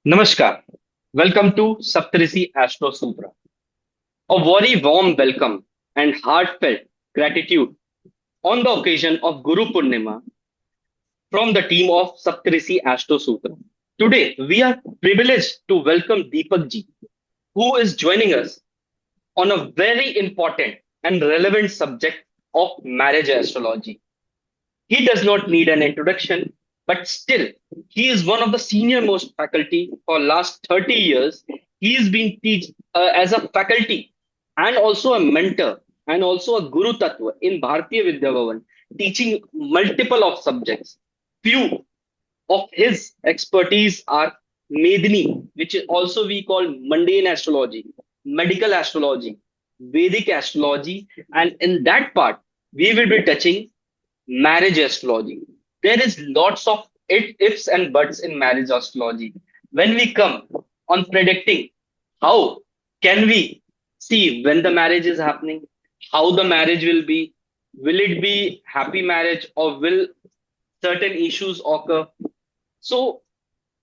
Namaskar. Welcome to Saptarishi Astro Sutra. A very warm welcome and heartfelt gratitude on the occasion of Guru Purnima from the team of Saptarishi Astro Sutra. Today, we are privileged to welcome Deepak Ji, who is joining us on a very important and relevant subject of marriage astrology. He does not need an introduction, but still, he is one of the senior most faculty for last 30 years. He has been teach as a faculty and also a mentor and also a Guru Tattva in Bharatiya Vidya Bhavan, teaching multiple of subjects. Few of his expertise are Medini, which is also we call mundane astrology, medical astrology, Vedic astrology, and in that part, we will be touching marriage astrology. There is lots of ifs and buts in marriage astrology. When we come on predicting how can we see when the marriage is happening, how the marriage will it be happy marriage or will certain issues occur? So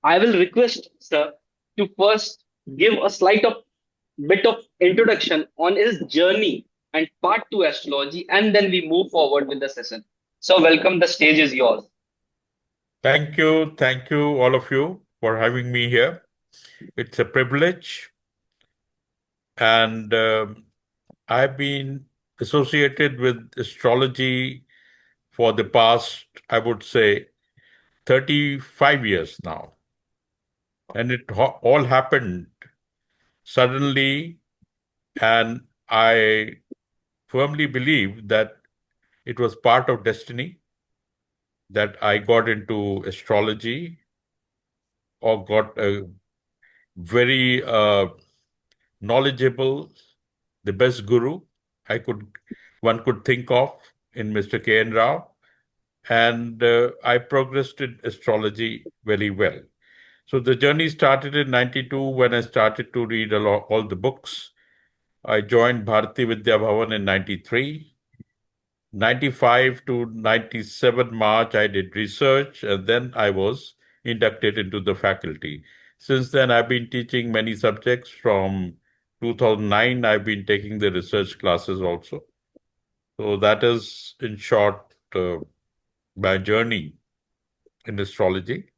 I will request sir to first give a slight of bit of introduction on his journey and part to astrology, and then we move forward with the session. So welcome, the stage is yours. Thank you, all of you, for having me here. It's a privilege, and I've been associated with astrology for the past, I would say, 35 years now. And it all happened suddenly, and I firmly believe that it was part of destiny that I got into astrology or got a very knowledgeable, the best guru I could one could think of in Mr. K. N. Rao, and I progressed in astrology very well. So the journey started in '92 when I started to read all the books. I joined Bharatiya Vidya Bhavan in '93. '95 to '97 March, I did research, and then I was inducted into the faculty. Since then, I've been teaching many subjects. From 2009, I've been taking the research classes also. So that is, in short, my journey in astrology.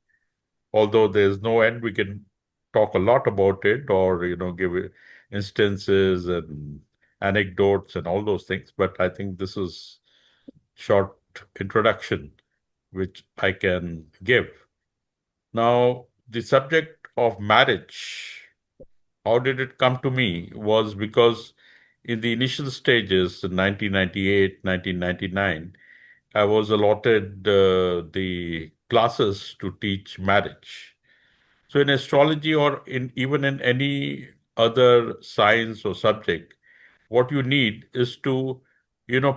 Although there's no end, we can talk a lot about it, or give instances and anecdotes and all those things. But I think this is short introduction which I can give. Now, the subject of marriage, how did it come to me, was because in the initial stages, in 1998, 1999, I was allotted the classes to teach marriage. So in astrology or in even in any other science or subject, what you need is to,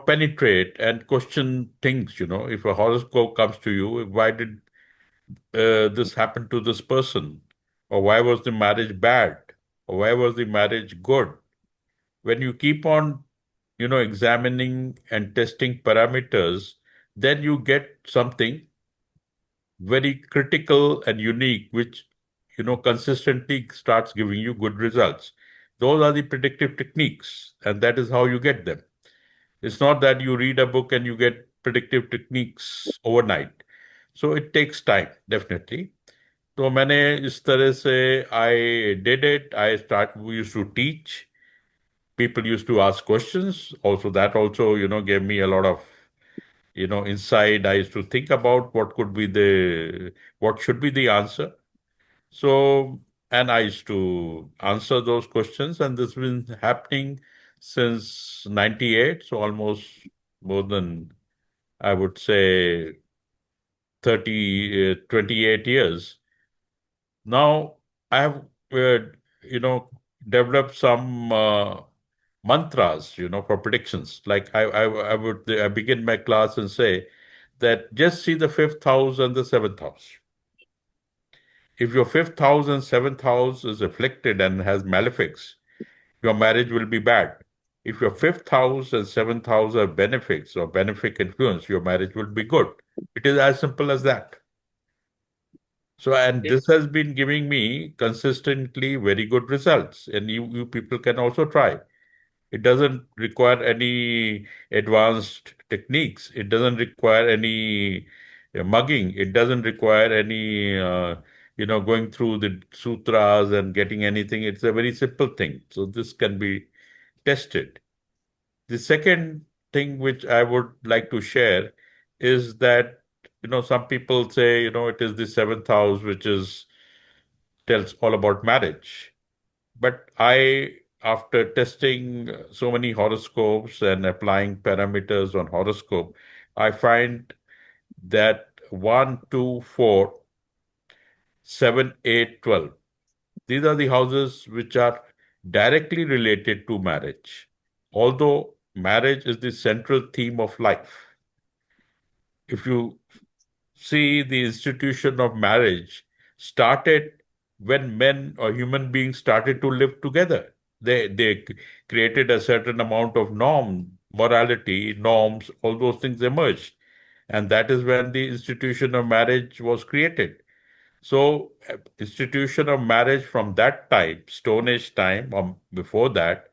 penetrate and question things. If a horoscope comes to you, why did this happen to this person? Or why was the marriage bad? Or why was the marriage good? When you keep on, examining and testing parameters, then you get something very critical and unique, which, consistently starts giving you good results. Those are the predictive techniques, and that is how you get them. It's not that you read a book and you get predictive techniques overnight. So it takes time, definitely. तो मैंने इस तरह से I did it. We used to teach. People used to ask questions. Also, that also, gave me a lot of, insight. I used to think about what should be the answer. So, and I used to answer those questions, and this has been happening since '98, so almost more than, I would say, 28 years. Now, I have, you know, developed some mantras, for predictions. Like I begin my class and say that just see the fifth house and the seventh house. If your fifth house and seventh house is afflicted and has malefics, your marriage will be bad. If your fifth house and seventh house are benefics or benefic influence, your marriage will be good. It is as simple as that. So, and Okay. this has been giving me consistently very good results. And you people can also try. It doesn't require any advanced techniques. It doesn't require any mugging. It doesn't require any, going through the sutras and getting anything. It's a very simple thing. So this can be tested. The second thing which I would like to share is that, some people say, it is the seventh house, which is tells all about marriage. But after testing so many horoscopes and applying parameters on horoscope, I find that 1, 2, 4, 7, 8, 12. These are the houses which are directly related to marriage. Although marriage is the central theme of life. If you see, the institution of marriage started when men or human beings started to live together. They created a certain amount of morality, norms, all those things emerged. And that is when the institution of marriage was created. So, institution of marriage from that time, Stone Age time, or before that,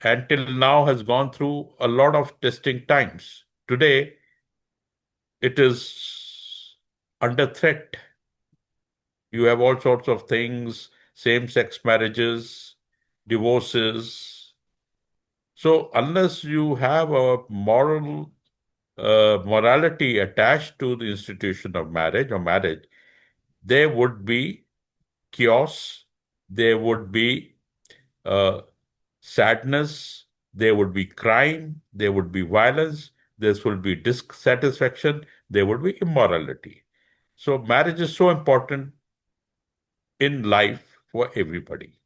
until now has gone through a lot of testing times. Today, it is under threat. You have all sorts of things, same sex marriages, divorces. So, unless you have a morality attached to the institution of marriage, there would be chaos, there would be uh, sadness, there would be crime, there would be violence, there would be dissatisfaction, there would be immorality. So, marriage is so important in life for everybody.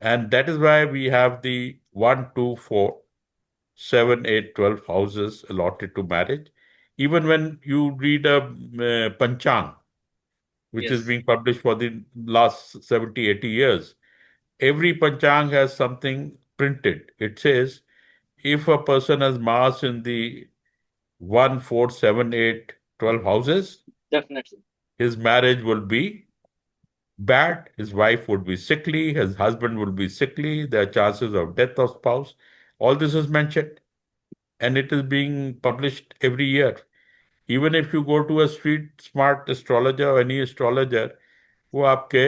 And that is why we have the 1, 2, 4, 7, 8, 12 houses allotted to marriage. Even when you read a Panchang, which is Yes. being published for the last 70, 80 years, every Panchang has something printed. It says if a person has Mars in the 1, 4, 7, 8, 12 houses, Definitely. his marriage will be bad, his wife would be sickly, his husband will be sickly, there are chances of death of spouse. All this is mentioned and it is being published every year. Even if you go to a street smart astrologer or any astrologer, वो आपके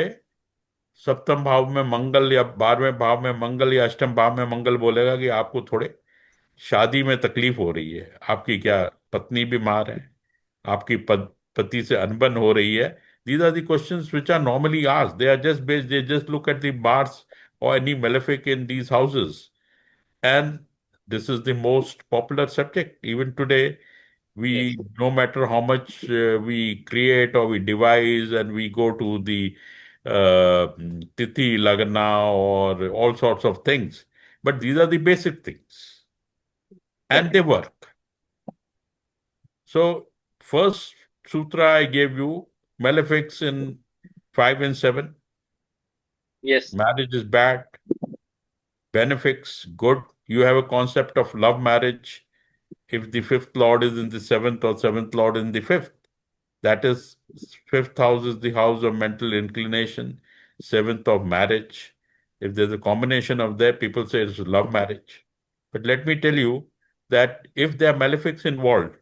सप्तम भाव में मंगल या 12वें भाव में मंगल या अष्टम भाव में मंगल बोलेगा कि आपको थोड़े शादी में तकलीफ हो रही है, आपकी क्या पत्नी बीमार है, आपकी पति से अनबन हो रही है. These are the questions which are normally asked. They are just based, they just look at the Mars or any malefic in these houses. And this is the most popular subject. Even today, Yes. no matter how much we create or we devise and we go to the Tithi, Lagna, or all sorts of things. But these are the basic things. And they Definitely. work. So, first sutra I gave you, malefics in 5 and 7. Yes. Marriage is bad, benefics good. You have a concept of love marriage. If the fifth lord is in the seventh or seventh lord in the fifth, that is, fifth house is the house of mental inclination, seventh of marriage. If there's a combination of that, people say it's love marriage. But let me tell you that if there are malefics involved,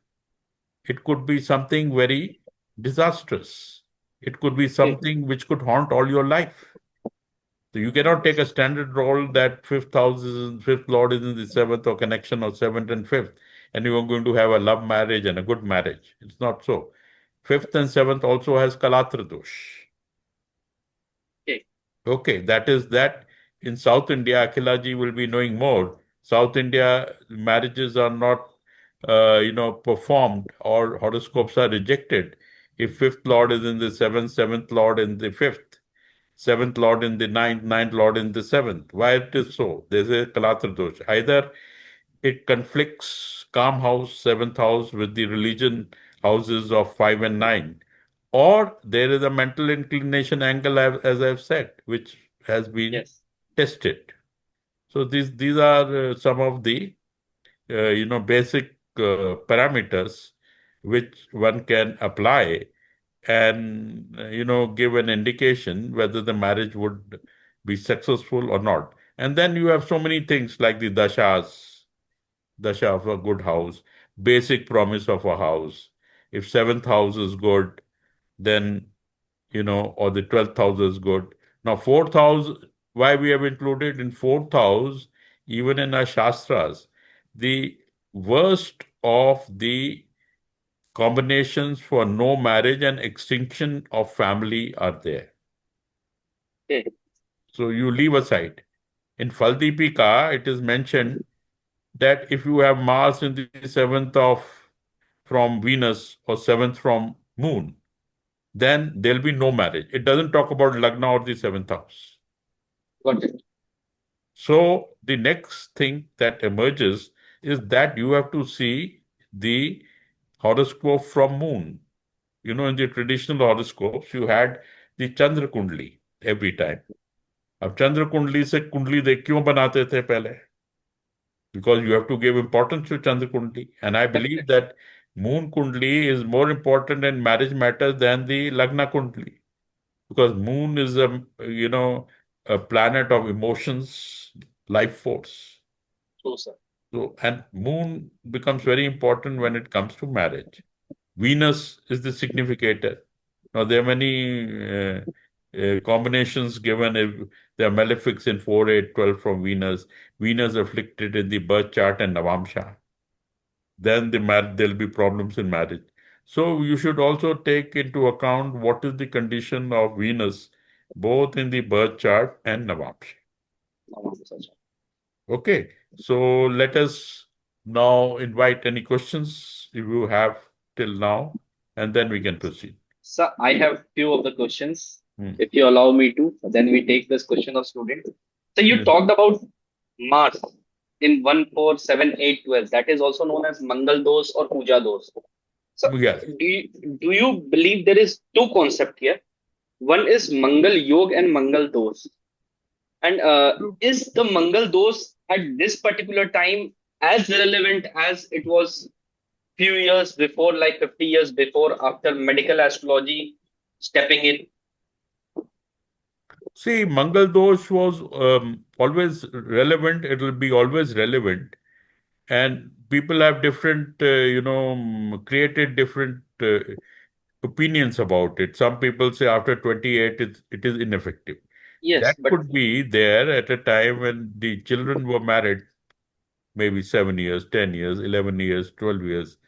it could be something very disastrous. It could be Okay. something which could haunt all your life. So you cannot take Yes. a standard role that fifth house is fifth lord is in the seventh or connection of seventh and fifth, and you are going to have a love marriage and a good marriage. It's not so. Fifth and seventh also has kalatra dosh. Okay. Okay, that is that. In South India, Akhilaji will be knowing more. South India marriages are not, performed, or horoscopes are rejected if fifth lord is in the seventh, seventh lord in the fifth, seventh lord in the ninth, ninth lord in the seventh. Why it is so? There's a kalatra dosh. Either it conflicts calm house, seventh house with the religion houses of 5 and 9, or there is a mental inclination angle, as I've said, which has been Yes. tested. So these are some of the basic parameters which one can apply, and give an indication whether the marriage would be successful or not. And then you have so many things like the dasha of a good house, basic promise of a house. If seventh house is good, then or the 12th house is good. Now, fourth house, why we have included in fourth house, even in our Shastras, the worst of the combinations for no marriage and extinction of family are there. Okay. So you leave aside. In Faldipika, it is mentioned that if you have Mars in the seventh of from Venus or seventh from Moon, then there'll be no marriage. It doesn't talk about Lagna or the seventh house. Got it. So the next thing that emerges is that you have to see the horoscope from Moon. In the traditional horoscopes, you had the Chandra Kundli every time. अब चंद्र कुंडली से कुंडली देख क्यों बनाते थे पहले? Because you have to give importance to Chandra Kundli. And I believe Definitely. that Moon Kundli is more important in marriage matters than the Lagna Kundli. Because Moon is a planet of emotions, life force. True, sir. So, and Moon becomes very important when it comes to marriage. Venus is the significator. Now, there are many combinations given. If there are malefics in 4, 8, 12 from Venus, Venus afflicted in the birth chart and Nawamsha, then there'll be problems in marriage. So, you should also take into account what is the condition of Venus, both in the birth chart and Nawamsha. Nawamsha, sir. Okay, so let us now invite any questions if you have till now, and then we can proceed. Sir, I have few of the questions. Hmm. If you allow me to, then we take this question of student. So you Yes. talked about Mars in 1, 4, 7, 8, 12. That is also known as Mangal Dos or Puja Dos. So Yes. do you believe there is two concept here? One is Mangal Yog and Mangal Dos. And is the Mangal Dos at this particular time as relevant as it was few years before, like 50 years before, after medical astrology stepping in? See, Mangal Dosh was always relevant. It will be always relevant. And people have different, created different opinions about it. Some people say after 28, it is ineffective. Yes, That but could be there at a time when the children were married, maybe 7 years, 10 years, 11 years, 12 years,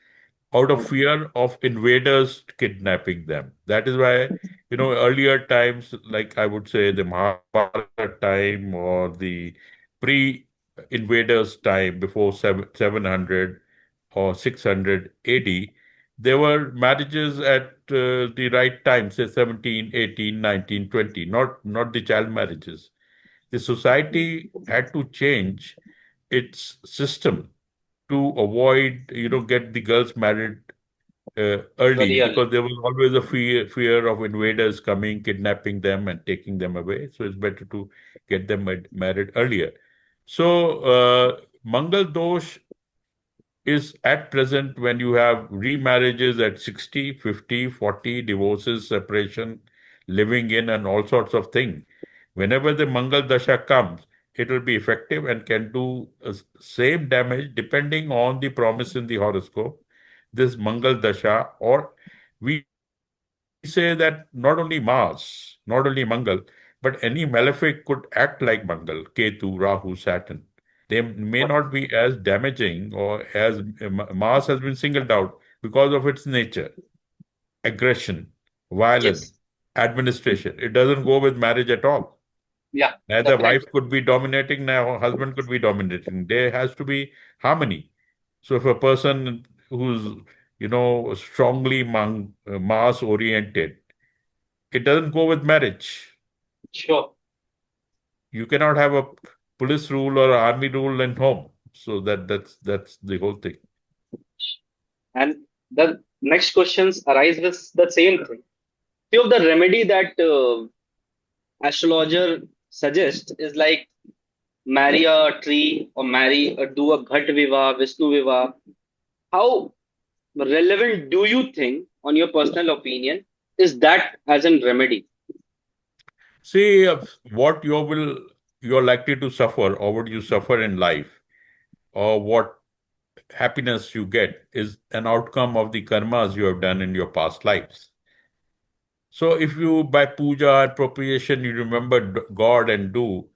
out of fear of invaders kidnapping them. That is why, earlier times, like I would say the Mahabharata time or the pre-invaders time before 700 or 600 AD, there were marriages at the right time, say 17, 18, 19, 20, not the child marriages. The society had to change its system to avoid, get the girls married early very because early. there was always a fear of invaders coming, kidnapping them, and taking them away. So it's better to get them married earlier. So Mangal Dosh is at present when you have remarriages at 60, 50, 40, divorces, separation, living in, and all sorts of things. Whenever the Mangal Dasha comes, it will be effective and can do same damage depending on the promise in the horoscope. This Mangal Dasha, or we say that not only Mars, not only Mangal, but any malefic could act like Mangal, Ketu, Rahu, Saturn. They may not Got be it. as damaging or as Mars has been singled out because of its nature, aggression, violence, Yes. administration. It doesn't go with marriage at all. Yeah, Neither wife definitely. could be dominating, nor husband could be dominating. There has to be harmony. So if a person who's, strongly Mars oriented, it doesn't go with marriage. Sure. You cannot have a police rule or army rule in home. So that's the whole thing. And the next questions arise with the same thing. Few of the remedy that astrologer suggests is like marry a tree or marry or do a Ghat Viva, Vishnu Viva. How relevant do you think, on your personal opinion, is that as in remedy? See what you're likely to suffer, or what you suffer in life, or what happiness you get is an outcome of the karmas you have done in your past lives. So if you by puja and propitiation you remember God and do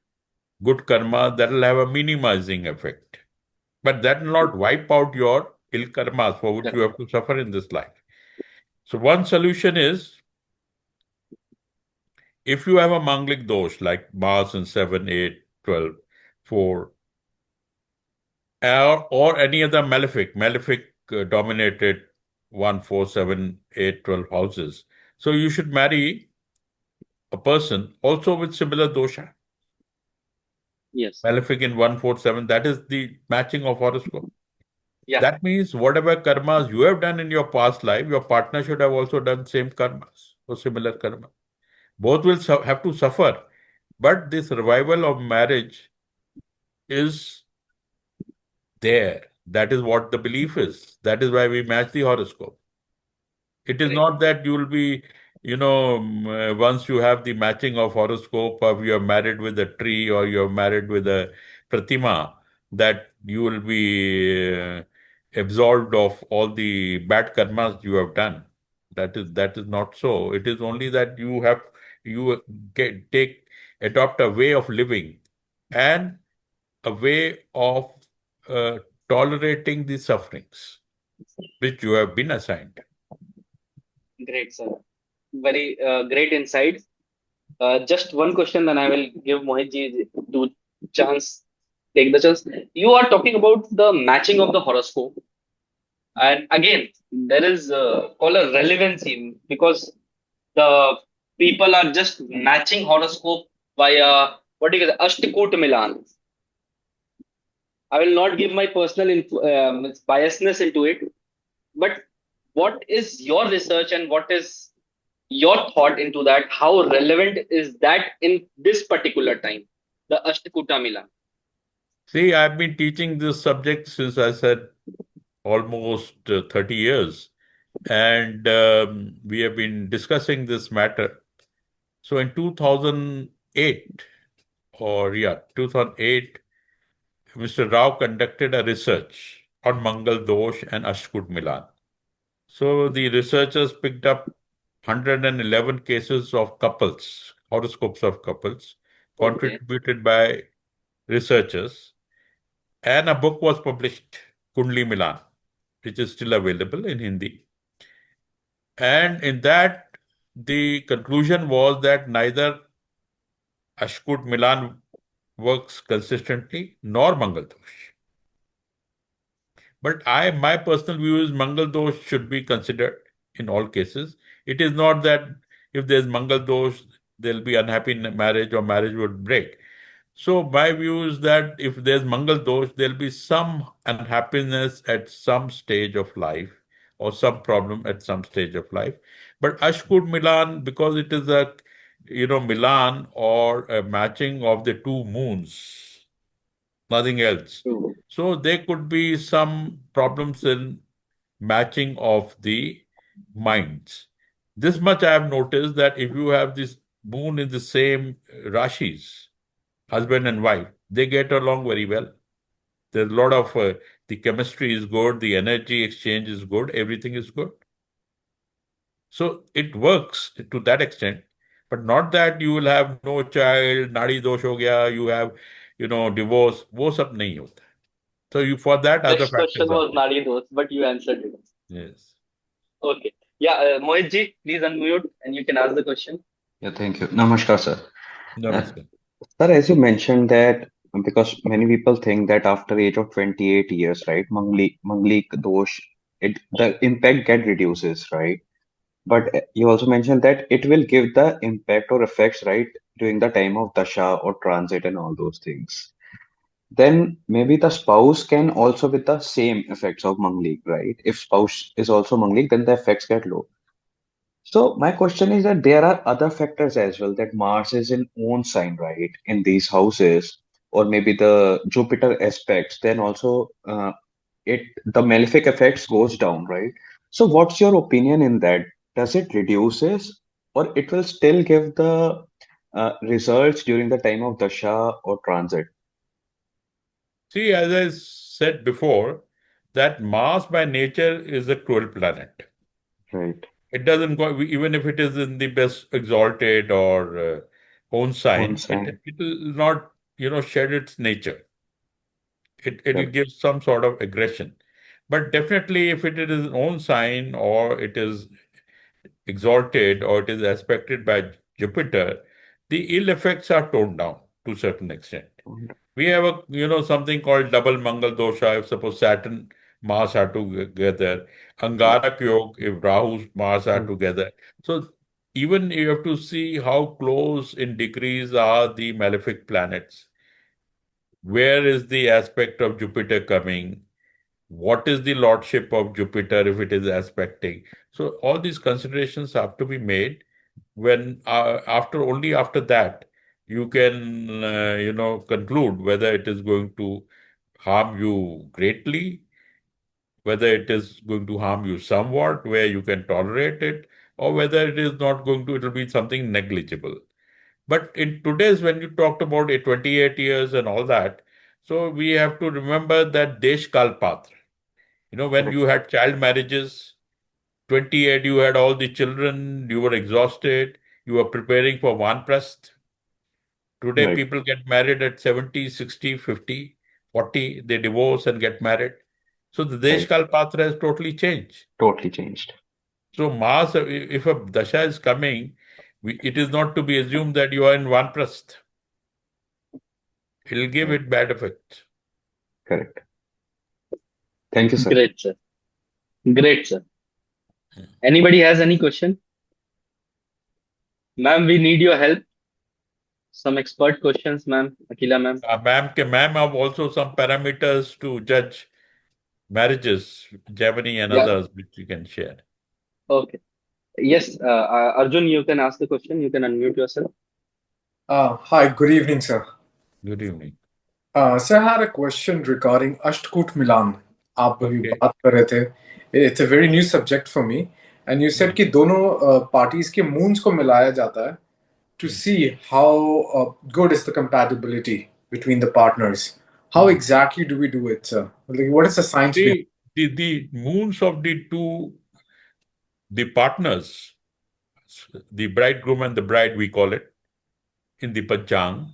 good karma, that will have a minimizing effect. But that will not wipe out your ill karmas for which you Correct. have to suffer in this life. So one solution is, if you have a manglik dosh like Mars in 7, 8, 12, 4, or any other malefic dominated 1, 4, 7, 8, 12 houses. So you should marry a person also with similar dosha. Yes. Malefic in 1, 4, 7, that is the matching of horoscope. Yeah. That means whatever karmas you have done in your past life, your partner should have also done same karmas or similar karma. Both will have to suffer, but the survival of marriage is there. That is what the belief is. That is why we match the horoscope. It is Great. not that you will be, once you have the matching of horoscope, or you are married with a tree, or you are married with a pratima, that you will be absolved of all the bad karmas you have done. That is not so. It is only that you adopt a way of living, and a way of uh, tolerating the sufferings which you have been assigned. Great, sir. Very great insights. Just one question, then I will give Mohit to chance, take the chance. You are talking about the matching of the horoscope, and again, there is called a relevancy because the people are just matching horoscope via what do you call Ashtakut Milan. I will not give my personal biasness into it, but what is your research and what is your thought into that? How relevant is that in this particular time, the Ashtakuta Milan? See, I've been teaching this subject since I said almost 30 years, and we have been discussing this matter. So in 2008, 2008, Mr. Rao conducted a research on Mangal Dosh and Ashkut Milan. So the researchers picked up 111 cases of couples, horoscopes of couples, Okay, contributed by researchers, and a book was published, Kundli Milan, which is still available in Hindi. And in that, the conclusion was that neither Ashkut Milan works consistently nor Mangal Dosh. But my personal view is Mangal Dosh should be considered in all cases. It is not that if there's Mangal Dosh, there'll be unhappy marriage or marriage would break. So my view is that if there's Mangal Dosh, there'll be some unhappiness at some stage of life, or some problem at some stage of life. But Ashkud Milan, because it is a Milan or a matching of the two moons, nothing else. true. So there could be some problems in matching of the minds. This much I have noticed, that if you have this moon in the same rashis, husband and wife, they get along very well. There's a lot of the chemistry is good, the energy exchange is good, everything is good. So it works to that extent, but not that you will have no child, nadi dosh ho gaya, you have, divorce. वो सब नहीं होता. So for that, other Next question factors are was there. Nadi Dost, but you answered it. Yes. Okay. Yeah, Mohit ji, please unmute and you can ask the question. Yeah, thank you. Namaskar, sir. Uh, Namaste. Sir, as you mentioned that because many people think that after age of 28 years, right, Manglik dosh, the impact get reduces, right? But you also mentioned that it will give the impact or effects, right, during the time of dasha or transit and all those things. Then maybe the spouse can also with the same effects of Manglik, right? If spouse is also Manglik, then the effects get low. So my question is that there are other factors as well, that Mars is in own sign, right, in these houses, or maybe the Jupiter aspects. Then also it the malefic effects goes down, right? So what's your opinion in that? does it reduces or it will still give the results during the time of dasha or transit? See, as I said before, that Mars by nature is a cruel planet. Right. It doesn't go, even if it is in the best exalted or own On sign, sign. it will not, shed its nature. It will Correct. give some sort of aggression. But definitely, if it is its own sign or it is exalted or it is aspected by Jupiter, the ill effects are toned down to a certain extent. We have something called double Mangal Dosha. If suppose Saturn, Mars are together, Right. Angarak Yog, if Rahu, Mars are Mm. together. So even you have to see how close in degrees are the malefic planets. Where is the aspect of Jupiter coming? What is the lordship of Jupiter if it is aspecting? So all these considerations have to be made when after that you can conclude whether it is going to harm you greatly, whether it is going to harm you somewhat where you can tolerate it, or whether it is not going to, it will be something negligible. But in today's, when you talked about 28 years and all that, so we have to remember that Desh Kal Patra. When Correct. you had child marriages, 28, you had all the children, you were exhausted, you were preparing for Vanprasth. Today, Right. people get married at 70, 60, 50, 40. They divorce and get married. So the Right. Deshkal Patra has totally changed. Totally changed. So Mars, if a Dasha is coming, it is not to be assumed that you are in Vanprasth. It will give Right. it bad effects. Correct. Thank you, sir. Great, sir. Great, sir. Anybody has any question? Ma'am, we need your help. Some expert questions, ma'am. Akila, ma'am. Ma'am have also some parameters to judge marriages, Germany and Yeah. others, which you can share. Okay. Yes, Arjun, you can ask the question. You can unmute yourself. Hi, good evening, sir. Good evening. Sir, I had a question regarding Ashtkut Milan. आप अभी Okay. बात कर रहे थे. It's a very new subject for me. And you said कि दोनों parties के moons को मिलाया जाता है to see how good is the compatibility between the partners. How exactly do we do it, sir? Like, what is the science behind it? The moons of the partners, the bridegroom and the bride, we call it in the Panchang,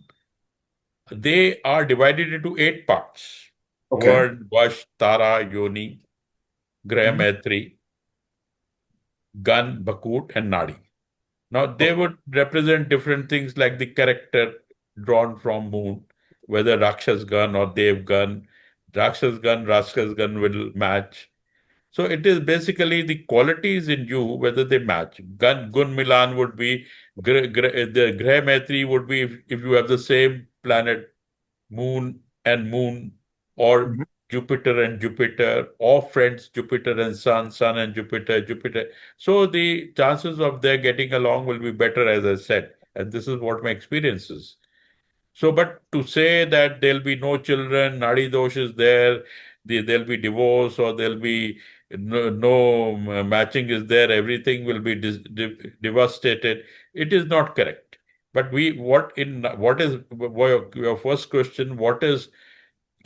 they are divided into 8 parts. Okay. Vard, Vash, Tara, Yoni, Graha, Maitri, Gan, Bakut, and Nadi. Now, they would represent different things like the character drawn from moon, whether Rakshas Gan or Dev Gan. Rakshas Gan will match. So it is basically the qualities in you, whether they match. Gun Milan would be, the Greh Maitri would be if you have the same planet, moon, or Jupiter and Jupiter, or friends, Jupiter and Sun and Jupiter. So the chances of their getting along will be better, as I said. And this is what my experience is. So, but to say that there'll be no children, Nadi dosh is there, there'll be divorce, or there'll be no matching is there, everything will be devastated. It is not correct. But what is your first question? What is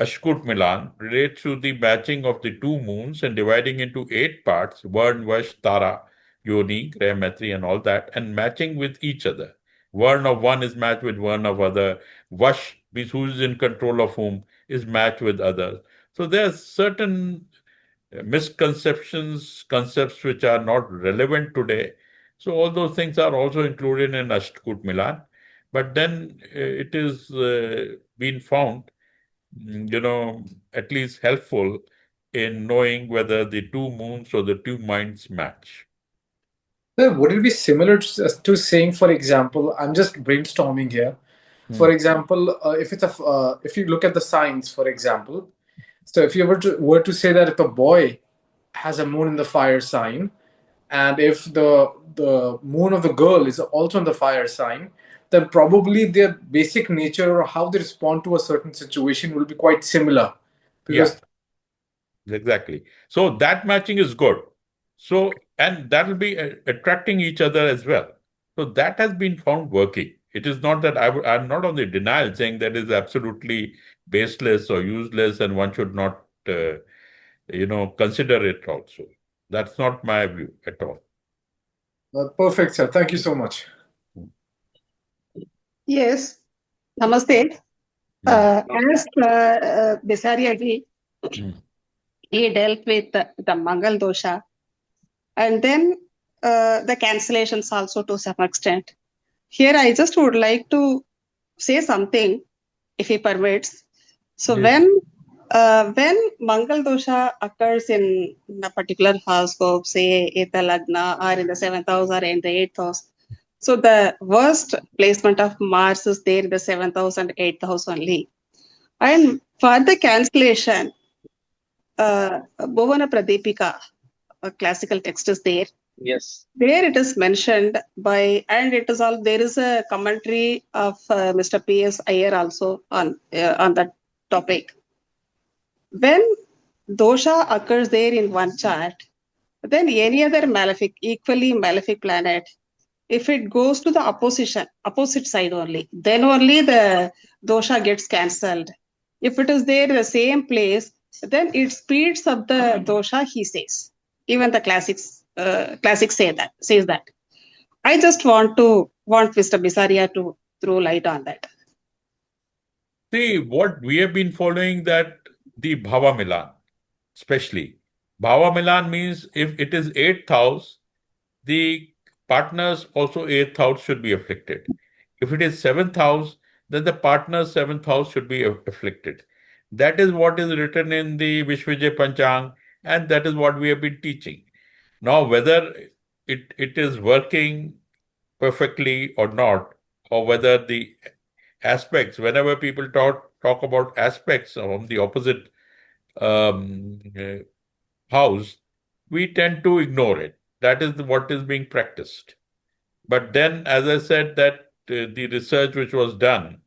Ashkut Milan relates to the matching of the two moons and dividing into 8 parts, Varn, Vash, Tara, Yoni, Greh, Maitri, and all that, and matching with each other. Varn of one is matched with Varn of other. Vash means who is in control of whom is matched with others. So there are certain misconceptions, concepts which are not relevant today. So all those things are also included in Ashtkut Milan. But then it is been found at least helpful in knowing whether the two moons or the two minds match. Sir, would it be similar to saying, for example, I'm just brainstorming here. For Hmm. example, if you look at the signs, for example, so if you were to say that if a boy has a moon in the fire sign, and if the moon of the girl is also in the fire sign, then probably their basic nature or how they respond to a certain situation will be quite similar. Yeah, Because exactly. So that matching is good. So and that will be attracting each other as well. So that has been found working. It is not that I'm not on the denial saying that is absolutely baseless or useless and one should not, consider it also. That's not my view at all. Perfect, sir. Thank you so much. Yes, namaste. As Bisaria ji, he dealt with the Mangal Dosha and then the cancellations also to some extent. Here, I just would like to say something, if he permits. So Yes. when Mangal Dosha occurs in a particular horoscope, say Eta Lagna or in the 7th house or in the 8th house, so the worst placement of Mars is there in the 7th house and 8th house only. And for the cancellation, Bhuvana Pradipika, a classical text is there. Yes. There it is mentioned by, and it is all, there is a commentary of Mr. P.S. Iyer also on that topic. When dosha occurs there in one chart, then any other malefic, equally malefic planet, if it goes to the opposite side only, then only the dosha gets cancelled. If it is there in the same place, then it speeds up the dosha, he says. Even the classics says that. I just want Mr. Bisaria to throw light on that. See, what we have been following that the Bhava Milan, especially. Bhava Milan means if it is 8th house, the partner's also 8th house should be afflicted. If it is 7th house, then the partner's 7th house should be afflicted. That is what is written in the Vishvajay Panchang, and that is what we have been teaching. Now, whether it is working perfectly or not, or whether the aspects, whenever people talk about aspects of the opposite house, we tend to ignore it. That is what is being practiced. But then, as I said, that the research which was done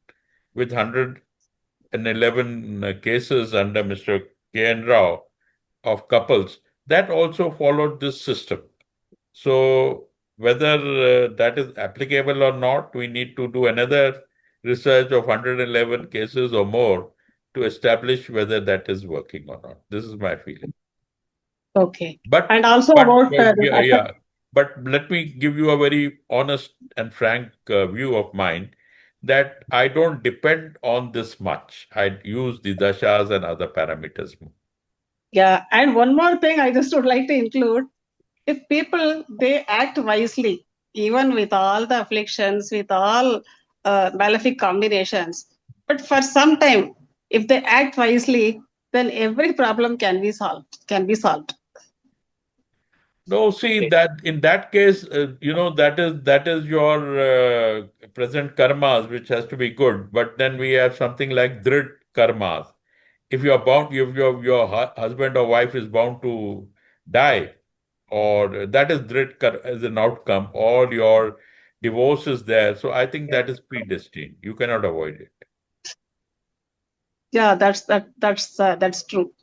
with 111 cases under Mr. K.N. Rao of couples, that also followed this system. So whether that is applicable or not, we need to do another research of 111 cases or more to establish whether that is working or not. This is my feeling. Okay. But and also about yeah. But let me give you a very honest and frank view of mine that I don't depend on this much. I use the dashas and other parameters more. Yeah, and one more thing I just would like to include. If people, they act wisely, even with all the afflictions, with all malefic combinations, but for some time, if they act wisely, then every problem can be solved. No, see Okay. that in that case, that is your present karmas, which has to be good. But then we have something like drid karmas. If you are bound, if your husband or wife is bound to die, or that is drid as an outcome, or your divorce is there. So I think that is predestined. You cannot avoid it. Yeah, that's true.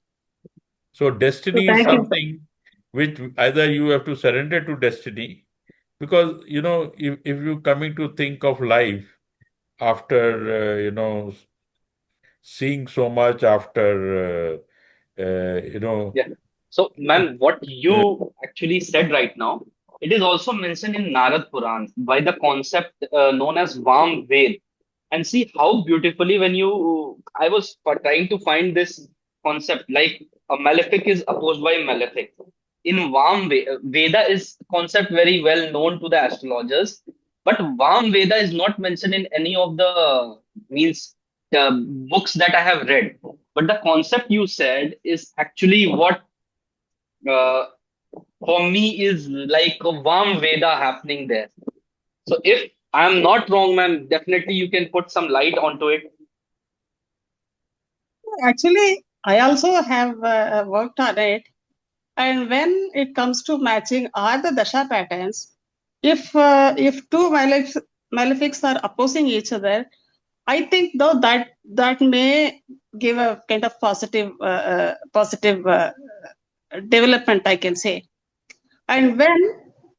So So destiny is thank you. something which either you have to surrender to destiny, because if you coming to think of life after seeing so much, after Yeah. So, ma'am, what you actually said right now, it is also mentioned in Narad Puran by the concept known as Vam Ved. And see how beautifully when I was trying to find this concept, like a malefic is opposed by malefic. In Veda is concept very well known to the astrologers, but Vam Veda is not mentioned in any of the means books that I have read. But the concept you said is actually what uh, for me is like a warm Veda happening there. So if I'm not wrong, ma'am, definitely you can put some light onto it. Actually, I also have worked on it. And when it comes to matching all the dasha patterns, if two malefics are opposing each other, I think though that may give a kind of positive development, I can say. And when,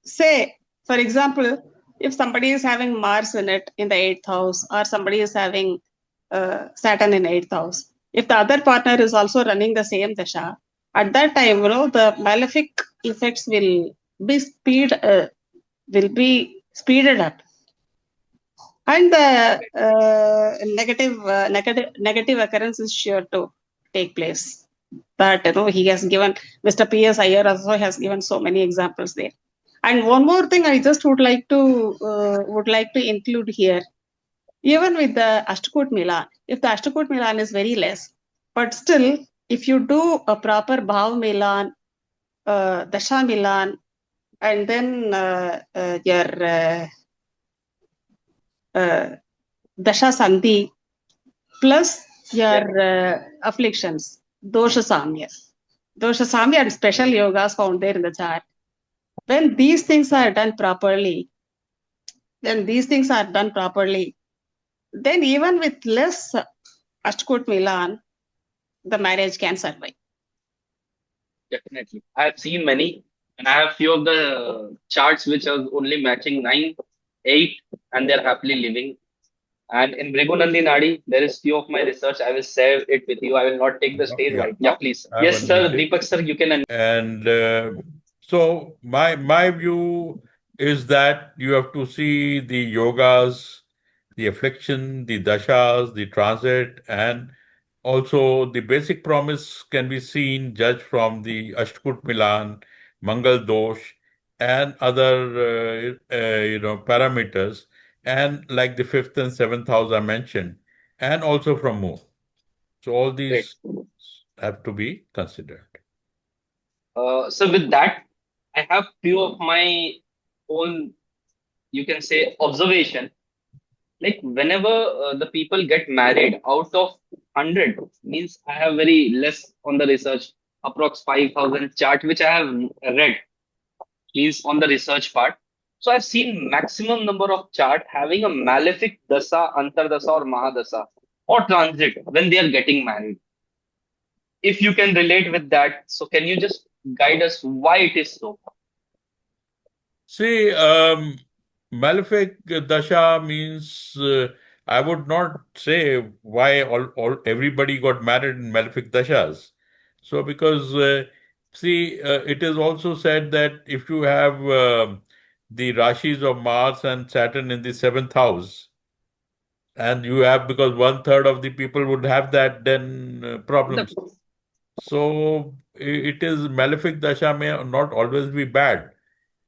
say, for example, if somebody is having Mars in it in the eighth house, or somebody is having Saturn in eighth house, if the other partner is also running the same dasha, at that time, the malefic effects will be speeded up, and the negative occurrence is sure to take place. That he has given, Mr. P.S. Iyer also has given so many examples there. And one more thing, I just would like to include here. Even with the Ashtakot Milan, if the Ashtakot Milan is very less, but still, if you do a proper Bhav Milan, Dasha Milan, and then your Dasha Sandhi plus your afflictions, Dosha Samya. Dosha Samya and special yogas found there in the chart. When these things are done properly, then even with less Ashtakot Milan, the marriage can survive. Definitely. I have seen many, and I have few of the charts which are only matching 9, 8, and they're happily living. And in Brigunandi Nadi, there is few of my research. I will share it with you. I will not take the stage Yeah, right. Yeah, please. I've Yes, sir. unmuted. Deepak sir, you can. And so my view is that you have to see the yogas, the affliction, the dashas, the transit, and also the basic promise can be seen judged from the Ashtkut Milan, Mangal Dosh, and other parameters, and like the fifth and seventh house I mentioned, and also from moon. So all Great. these have to be considered. So with that, I have few of my own, you can say, observation. Like whenever the people get married, out of 100, means I have very less on the research, approx 5,000 chart which I have read, means on the research part. So I've seen maximum number of chart having a malefic dasa, antardasa or mahadasa or transit when they are getting married. If you can relate with that, so can you just guide us why it is so? See, malefic dasha means I would not say why all everybody got married in malefic dashas. So because see, it is also said that if you have the rashis of Mars and Saturn in the seventh house, and you have because one third of the people would have that, then problems. The- So it is malefic dasha may not always be bad.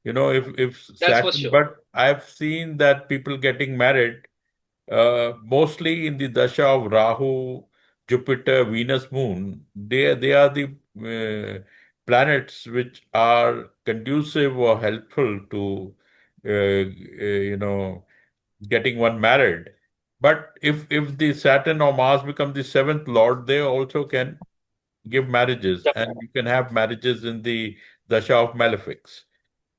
If That's for Saturn, sure. but I've seen that people getting married mostly in the dasha of Rahu, Jupiter, Venus, Moon. They are the planets which are conducive or helpful to getting one married. But if the Saturn or Mars become the seventh lord, they also can give marriages, and you can have marriages in the dasha of malefics.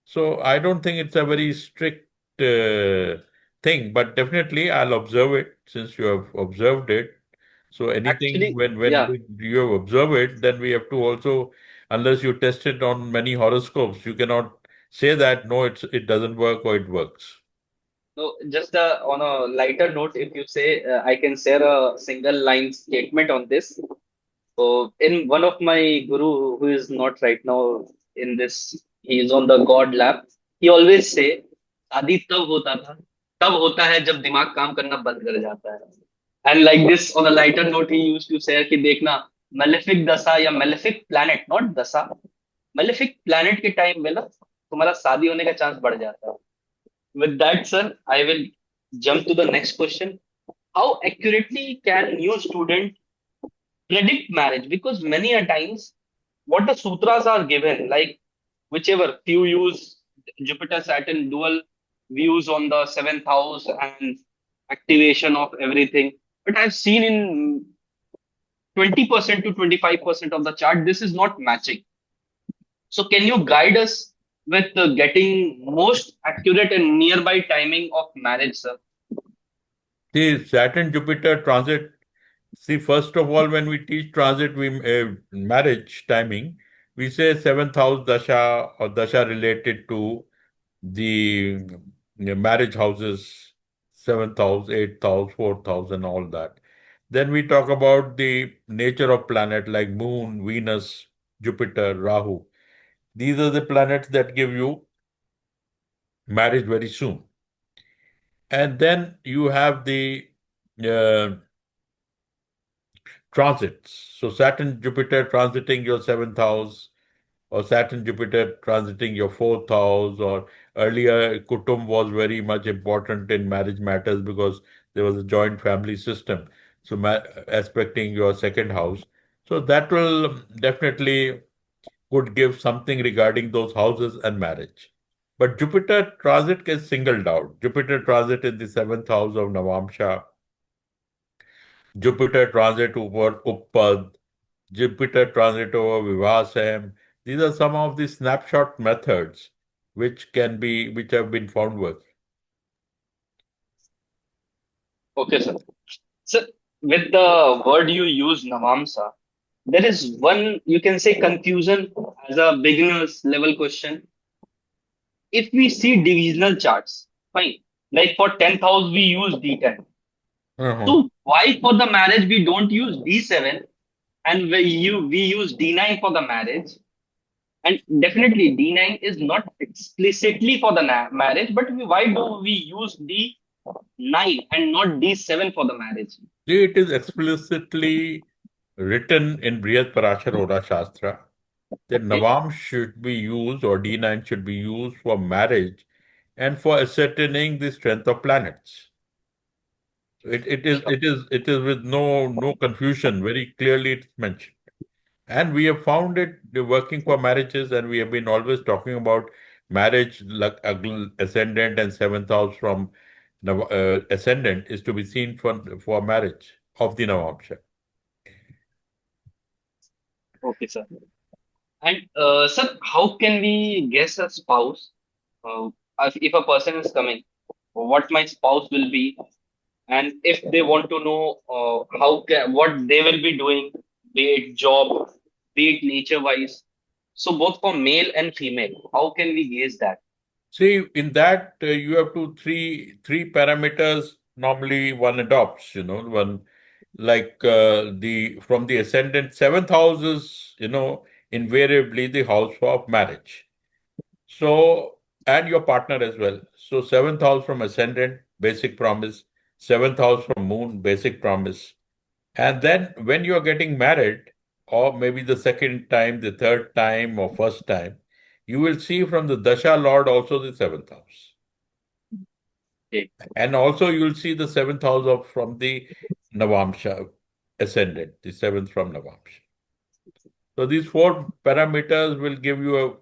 So I don't think it's a very strict thing, but definitely I'll observe it since you have observed it. So anything Actually, when yeah. you have observed it, then we have to also, unless you test it on many horoscopes, you cannot say that no, it doesn't work or it works. So just on a lighter note, if you say, I can share a single line statement on this. So in one of my guru who is not right now in this, he is on the God lab. He always say, शादी तब होता था, तब होता है जब दिमाग काम करना बंद कर जाता है. And like this, on a lighter note, he used to say कि देखना malefic दशा या malefic planet, not दशा, malefic planet के टाइम में ना तुम्हारा शादी होने का चांस बढ़ जाता है. With that, sir, I will jump to the next question. How accurately can new student predict marriage? Because many a times, what the sutras are given, like whichever few use Jupiter Saturn dual views on the seventh house and activation of everything. But I've seen in 20% to 25% of the chart, this is not matching. So, can you guide us with getting most accurate and nearby timing of marriage, sir? The Saturn Jupiter transit. See, first of all, when we teach transit, we marriage timing, we say seventh house dasha or dasha related to the marriage houses, seventh house, eighth house, fourth house, and all that. Then we talk about the nature of planet like Moon, Venus, Jupiter, Rahu. These are the planets that give you marriage very soon. And then you have the uh, transits. So Saturn, Jupiter transiting your seventh house, or Saturn, Jupiter transiting your fourth house, or earlier Kutum was very much important in marriage matters because there was a joint family system. So aspecting your second house. So that will definitely could give something regarding those houses and marriage. But Jupiter transit is singled out. Jupiter transit in the seventh house of Nawamsha, Jupiter transit over Uppad, Jupiter transit over Vivasam. These are some of the snapshot methods which have been found working. Okay, sir. So, with the word you use, Nawamsa, there is one, you can say, confusion as a beginner's level question. If we see divisional charts, fine. Like for 10th house, we use D10. Uh-huh. So, why for the marriage we don't use D7 and we use D9 for the marriage? And definitely D9 is not explicitly for the marriage, but why do we use D9 and not D7 for the marriage? See, it is explicitly written in Brihad Parashar Shastra that Okay. Navam should be used or D9 should be used for marriage and for ascertaining the strength of planets. It is with no confusion. Very clearly it's mentioned. And we have found it working for marriages, and we have been always talking about marriage, like ascendant and seventh house from ascendant is to be seen for marriage of the Nawamsha. Okay, sir. And sir, how can we guess a spouse? Uh, if a person is coming, what my spouse will be, and if they want to know what they will be doing, be it job, be it nature wise. So both for male and female, how can we gauge that? See, in that you have three parameters normally one adopts, one like the from the ascendant seventh house is, invariably the house of marriage. So, and your partner as well. So, seventh house from ascendant, basic promise, seventh house from moon, basic promise. And then when you are getting married, or maybe the second time, the third time, or first time, you will see from the Dasha Lord also the seventh house. Okay. And also you will see the seventh house of from the Nawamsha ascendant, the seventh from Nawamsha. So these four parameters will give you a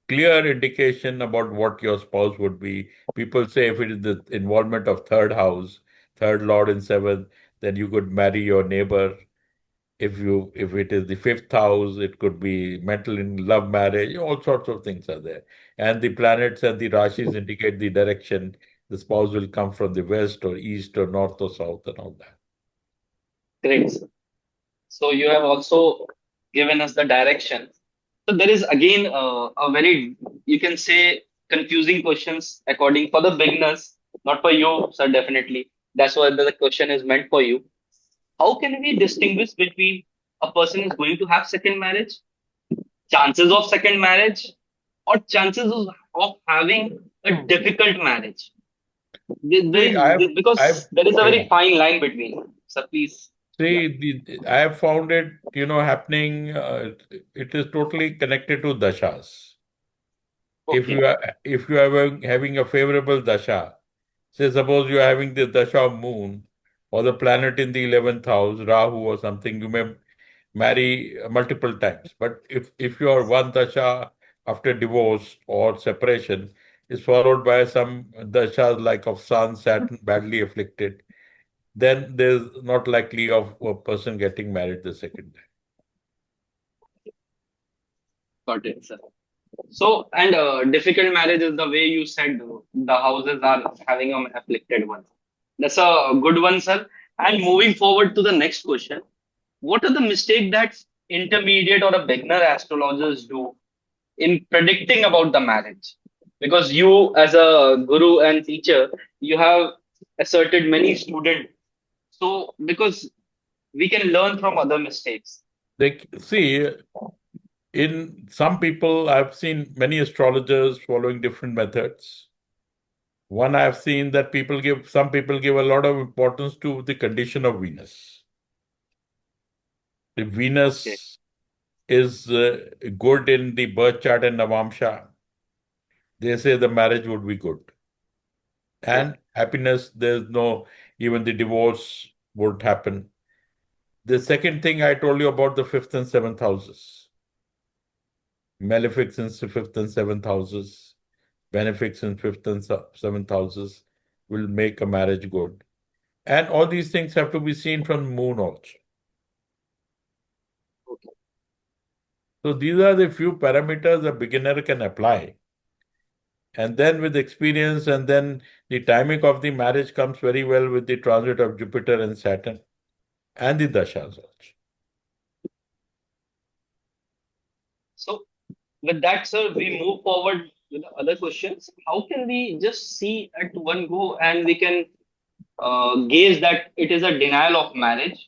clear indication about what your spouse would be. People say if it is the involvement of third house, third lord in seventh, then you could marry your neighbor. If it is the fifth house, it could be mental in love marriage, all sorts of things are there. And the planets and the rashis indicate the direction the spouse will come from the west or east or north or south and all that. Great, sir. So you have also given us the direction. So there is again a very, you can say, confusing questions according for the beginners, not for you, sir. Definitely, that's why the question is meant for you. How can we distinguish between a person is going to have second marriage, chances of second marriage, or chances of having a difficult marriage? See, I've, Because there is a yeah. very fine line between. So please, yeah. See, I have found it, happening. It is totally connected to dashas. If Okay, you are having a favorable dasha, say suppose you are having the dasha of moon or the planet in the 11th house, Rahu or something, you may marry multiple times. But if your one dasha after divorce or separation is followed by some dashas like of Sun, Saturn badly afflicted, then there's not likely of a person getting married the second time. got it, sir. So, and difficult marriage is the way you said the houses are having an afflicted one. That's a good one, sir. And moving forward to the next question, what are the mistakes that intermediate or a beginner astrologers do in predicting about the marriage? Because you, as a guru and teacher, you have asserted many students. So, because we can learn from other mistakes. They see in some people, I've seen many astrologers following different methods. One, I've seen that some people give a lot of importance to the condition of Venus. If Okay. Venus is good in the birth chart and Nawamsha, they say the marriage would be good. And Okay. happiness, there's no, even the divorce won't happen. The second thing I told you about the fifth and seventh houses, malefics in the fifth and seventh houses, benefics in fifth and seventh houses will make a marriage good. And all these things have to be seen from the moon also. Okay. So these are the few parameters a beginner can apply. And then with experience, and then the timing of the marriage comes very well with the transit of Jupiter and Saturn and the dashas also. So, with that, sir, we move forward with the other questions. How can we just see at one go and we can gaze that it is a denial of marriage?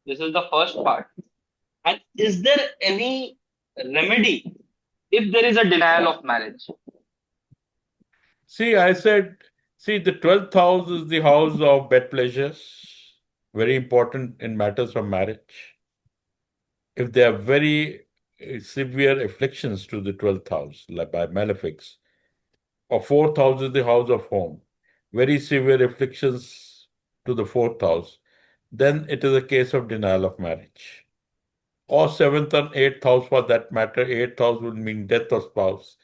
This is the first part. And is there any remedy if there is a denial of marriage? See, I said, see, the 12th house is the house of bed pleasures, very important in matters of marriage. If there are very severe afflictions to the 12th house, like by malefics, or fourth house is the house of home, very severe afflictions to the fourth house, then it is a case of denial of marriage. Or seventh and eighth house for that matter. Eighth house would mean death of spouse.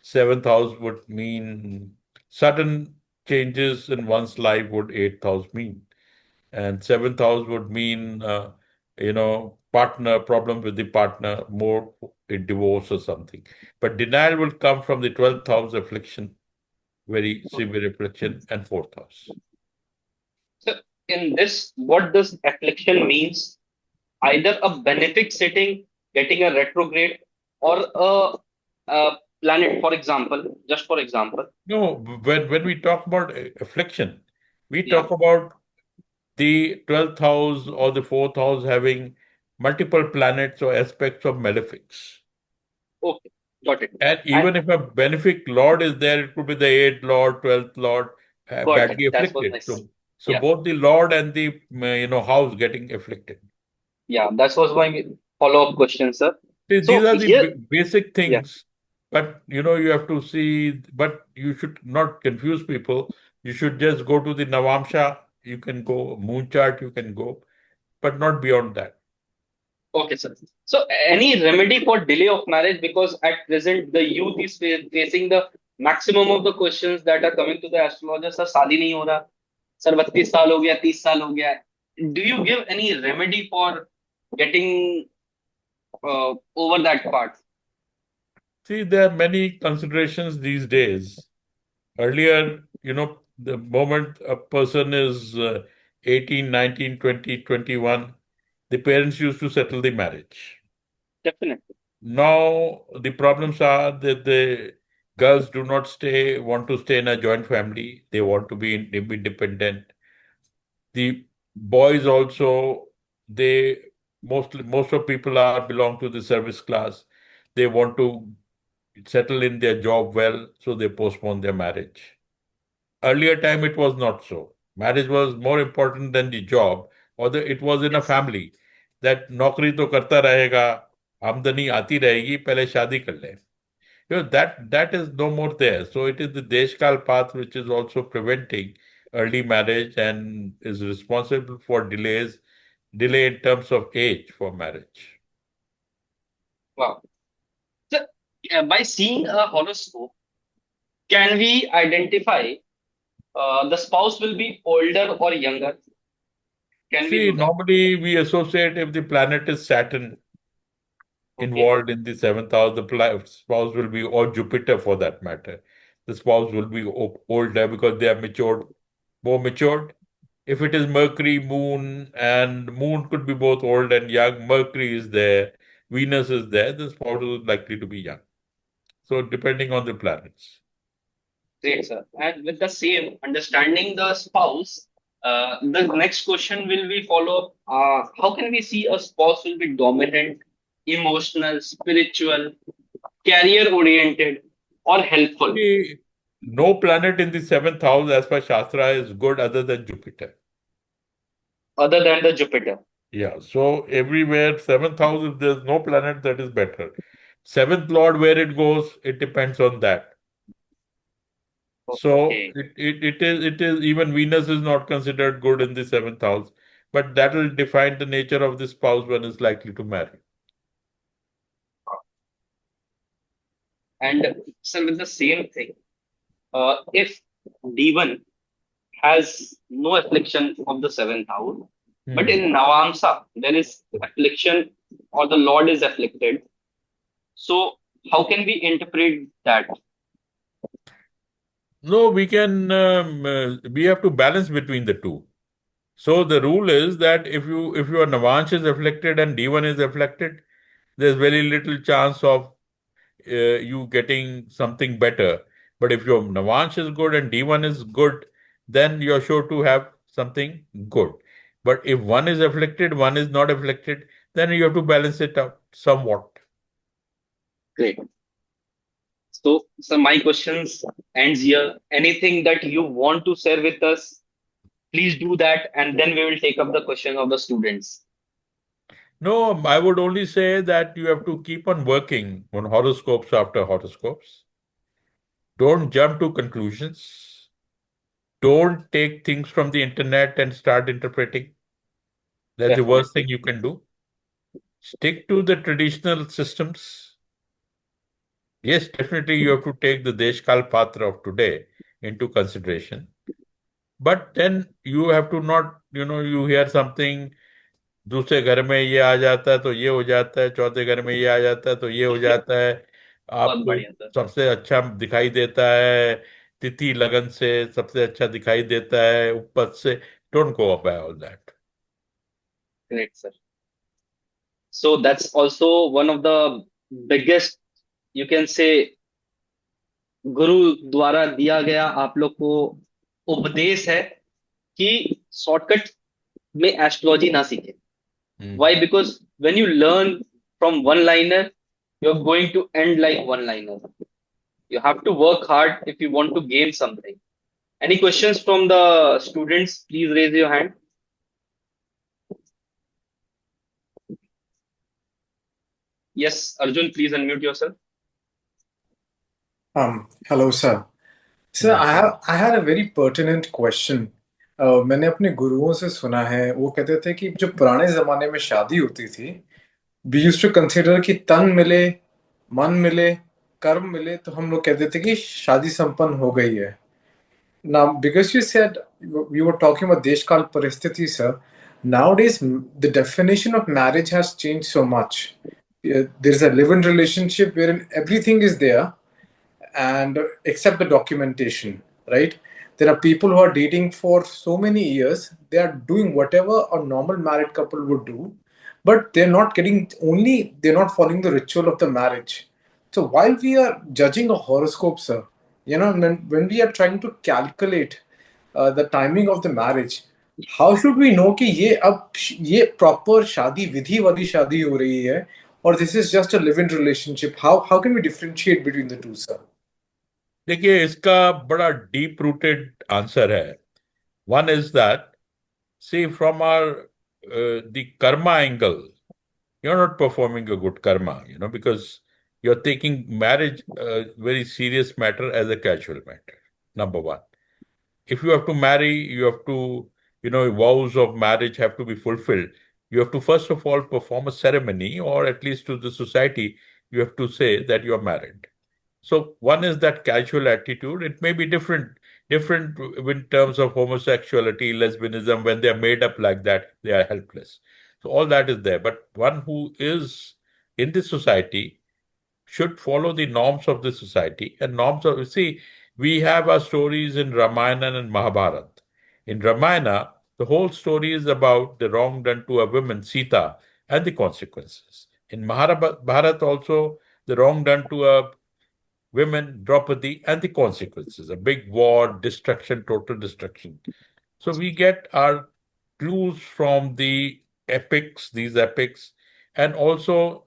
Seventh house would mean sudden changes in one's life, would eighth house mean. And seventh house would mean, partner, problem with the partner, more a divorce or something. But denial will come from the 12th house affliction, very severe affliction, and fourth house. So, in this, what does affliction means? Either a benefic setting getting a retrograde or a planet, for example, just for example. No, when we talk about affliction, we Yeah. talk about the 12th house or the fourth house having multiple planets or aspects of malefics. Okay. Got it. And And even if a benefic lord is there, it could be the 8th lord, 12th lord, got it. badly That was afflicted. nice. So Yeah. both the lord and the house getting afflicted. Yeah. That was my follow-up question, sir. See, these So are the here, basic yeah. things, but you have to see, but you should not confuse people. You should just go to the Nawamsha, you can go, moon chart, you can go, but not beyond that. Okay, sir. So any remedy for delay of marriage? Because at present the youth is facing the maximum of the questions that are coming to the astrologer. Sir, शादी नहीं हो रहा. Sir, 32 साल हो गया, 30 साल हो गया. Do you give any remedy for getting over that part? See, there are many considerations these days. Earlier, the moment a person is 18, 19, 20, 21, the parents used to settle the marriage. Definitely. Now, the problems are that the girls do not want to stay in a joint family. They want to be independent. The boys also, they most of people are belong to the service class. They want to settle in their job well, so they postpone their marriage. Earlier time, it was not so. Marriage was more important than the job, or it was in a Yes. family that नौकरी तो करता रहेगा, आमदनी आती रहेगी, पहले शादी कर ले. That is no more there. So it is the Deshkal path which is also preventing early marriage and is responsible for delay in terms of age for marriage. Wow. So by seeing a horoscope, can we identify the spouse will be older or younger? Can we See, do that? normally we associate if the planet is Saturn Okay. involved in the seventh house, the spouse will be, or Jupiter for that matter, the spouse will be older because they are matured, more matured. If it is Mercury, Moon, and Moon could be both old and young, Mercury is there, Venus is there, the spouse is likely to be young. So depending on the planets. Great, sir. And with the same understanding the spouse, the next question will be follow. How can we see a spouse will be dominant, emotional, spiritual, career oriented, or helpful, See, no planet in the seventh house as per Shastra is good other than Jupiter. other than the Jupiter? Yeah, so everywhere, seventh house, if there's no planet, that is better. Seventh lord, where it goes, it depends on that. So Okay, it is even Venus is not considered good in the seventh house, but that will define the nature of the spouse one is likely to marry. and so with the same thing, if D1 has no affliction of the seventh house, but Hmm. in Nawamsha there is affliction or the Lord is afflicted. So how can we interpret that? No, we have to balance between the two. So the rule is that if your Navansh is afflicted and D1 is afflicted, there's very little chance of you getting something better. But if your Navansh is good and D1 is good, then you're sure to have something good. But if one is afflicted, one is not afflicted, then you have to balance it out somewhat. Great. So my questions ends here. Anything that you want to share with us, please do that, and then we will take up the question of the students. No, I would only say that you have to keep on working on horoscopes after horoscopes. Don't jump to conclusions. Don't take things from the internet and start interpreting. That's the worst thing Definitely. you can do. Stick to the traditional systems. Yes, definitely you have to take the Deshkal Patra of today into consideration. But then you have to not, you hear something, दूसरे घर में ये आ जाता है तो ये हो जाता है, चौथे घर में ये आ जाता है तो ये हो जाता है, बहुत आपको बढ़िया सर. सबसे अच्छा दिखाई देता है, तिथि लगन से सबसे अच्छा दिखाई देता है, उपपद से. Don't go by all that. Great, sir. So that's also one of the biggest, you can say, गुरु द्वारा दिया गया आप लोग को उपदेश है कि शॉर्टकट में एस्ट्रोलॉजी ना सीखे. Why? Because when you learn from one liner, you're going to end like one liner. You have to work hard if you want to gain something. Any questions from the students? Please raise your hand. Yes, Arjun, please unmute yourself. Hello, sir. Sir, I had a very pertinent question. मैंने अपने गुरुओं से सुना है, वो कहते थे कि जो पुराने जमाने में शादी होती थी, we used to consider कि तन मिले, मन मिले, कर्म मिले, तो हम लोग कहते थे कि शादी संपन्न हो गई है. Now, because you said we were talking about Deshkal Paristiti, sir, nowadays the definition of marriage has changed so much. There's a live-in relationship wherein everything is there, and except the documentation, right? There are people who are dating for so many years, they are doing whatever a normal married couple would do, but they're not following the ritual of the marriage. So while we are judging a horoscope, sir, when we are trying to calculate the timing of the marriage, how should we know कि ये proper शादी विधि वाली शादी हो रही है, or this is just a live-in relationship? How can we differentiate between the two, sir? देखिए, इसका बड़ा डीप रूटेड आंसर है. One is that, see from our the karma angle, you're not performing a good karma, because you're taking marriage a very serious matter as a casual matter. Number one, if you have to marry, you have to, vows of marriage have to be fulfilled. You have to first of all perform a ceremony, or at least to the society, you have to say that you are married. So one is that casual attitude. It may be different in terms of homosexuality, lesbianism. When they are made up like that, they are helpless. So all that is there. But one who is in the society should follow the norms of the society and norms of. See, we have our stories in Ramayana and Mahabharata. In Ramayana, the whole story is about the wrong done to a woman, Sita, and the consequences. In Mahabharata also, the wrong done to a women, Draupadi, and the consequences, a big war, destruction, total destruction. So we get our clues from the epics, these epics, and also,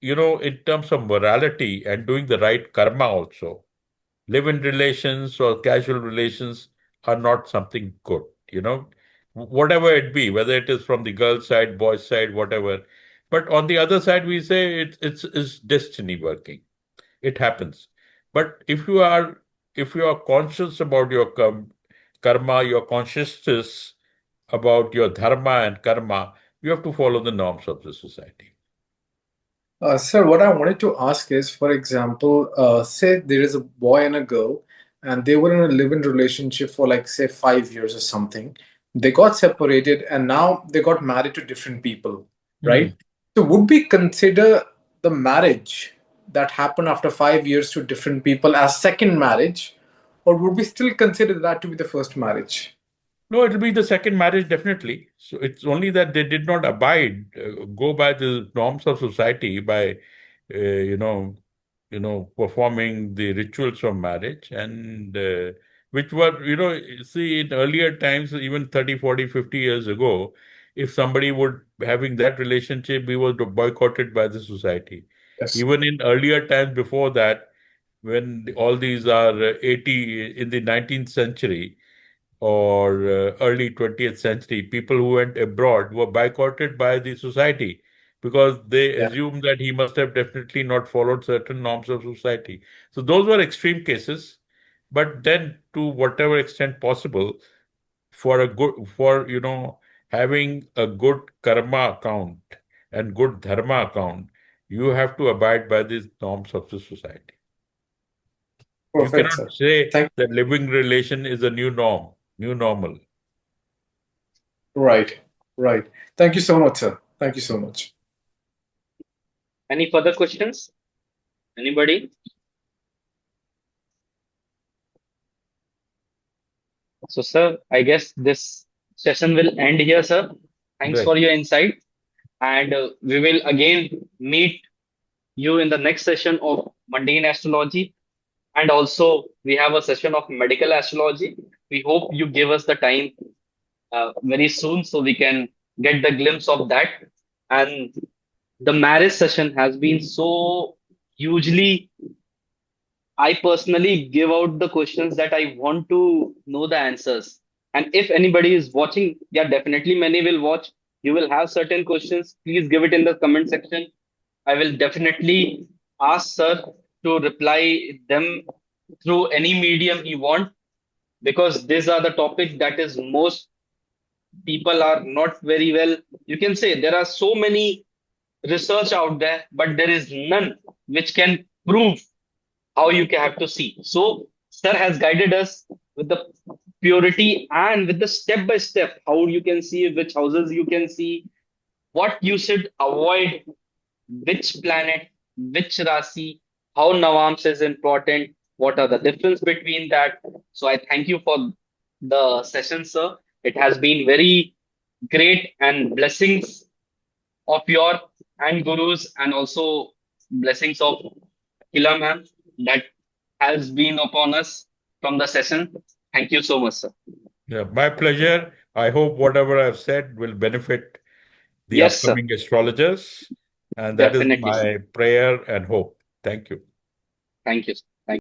in terms of morality and doing the right karma also. Live-in relations or casual relations are not something good, whatever it be, whether it is from the girl side, boy side, whatever. But on the other side, we say it's destiny working. It happens. But if you are conscious about your karma, your consciousness about your dharma and karma, you have to follow the norms of the society. Sir, what I wanted to ask is, for example, say there is a boy and a girl, and they were in a live-in relationship for like, say, 5 years or something. They got separated, and now they got married to different people, right? So, would we consider the marriage that happened after 5 years to different people as second marriage, or would we still consider that to be the first marriage? No, it'll be the second marriage, definitely. So it's only that they did not go by the norms of society by, uh, you know, performing the rituals of marriage, and which were, see, in earlier times, even 30, 40, 50 years ago, if somebody would having that relationship, he was boycotted by the society. Yes. Even in earlier times before that, when all these are 80 in the 19th century, or early 20th century, people who went abroad were boycotted by the society because they Yeah. assumed that he must have definitely not followed certain norms of society. So those were extreme cases. But then, to whatever extent possible, for having a good karma account and good dharma account, you have to abide by these norms of the society. You Perfect, cannot sir. say Thank that living relation is a new norm, new normal. Right, right. Thank you so much, sir. Thank you so much. Any further questions? Anybody? So, sir, I guess this session will end here, sir. Thanks Right. for your insight. And we will again meet you in the next session of mundane astrology. And also, we have a session of medical astrology. We hope you give us the time very soon so we can get the glimpse of that. And the marriage session has been so hugely. I personally give out the questions that I want to know the answers. And if anybody is watching, yeah, definitely many will watch. You will have certain questions. Please give it in the comment section. I will definitely ask sir to reply them through any medium he want, because these are the topics that is most people are not very well. You can say there are so many research out there, but there is none which can prove how you have to see. So, sir has guided us with the purity and with the step by step how you can see which houses you can see, what you should avoid, which planet, which Rasi, how Nawamsha is important, what are the difference between that. So, I thank you for the session, sir. It has been very great, and blessings of your and gurus, and also blessings of Kila ma'am that has been upon us from the session. Thank you so much, sir. Yeah, my pleasure. I hope whatever I've said will benefit the Yes, sir. upcoming astrologers. And that is Definitely, sir. my prayer and hope. Thank you. Thank you.